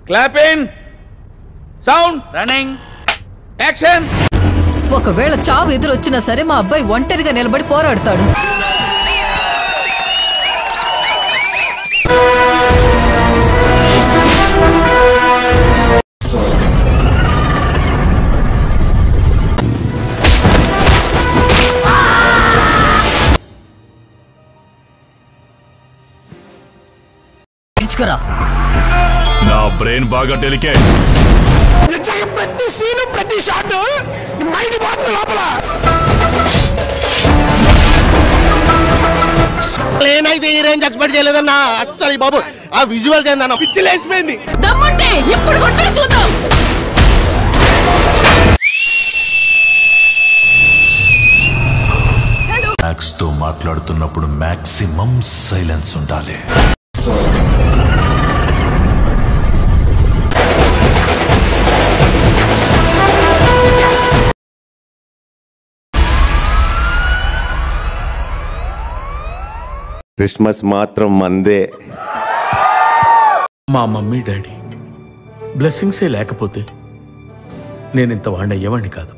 Clapping sound running action. ఒకవేళ చావు ఎదురొచ్చినా సరే మా అబ్బాయి ఒంటరిగా నిలబడి పోరాడతాడు. నా బ్రెయిన్ బాగా డెలికేట్. ప్రతి సీను ప్రతి షాట్ మైండ్ బాగా లోపల నేనైతే ఈ రేంజ్ ఎక్స్పెక్ట్ చేయలేదన్నా అస్సలు. బాబు ఆ విజువల్స్ ఏందన్నా పిచ్చి లేసిపోయింది. దమ్ముంటే ఇప్పుడు కొట్టే చూద్దాం. మ్యాక్స్ తో మాట్లాడుతున్నప్పుడు మాక్సిమం సైలెన్స్ ఉండాలి. క్రిస్మస్ మాత్రం మందే. మా మమ్మీ డాడీ బ్లెస్సింగ్సే లేకపోతే నేను ఇంత వాడిని అయ్యేవాడిని కాదు.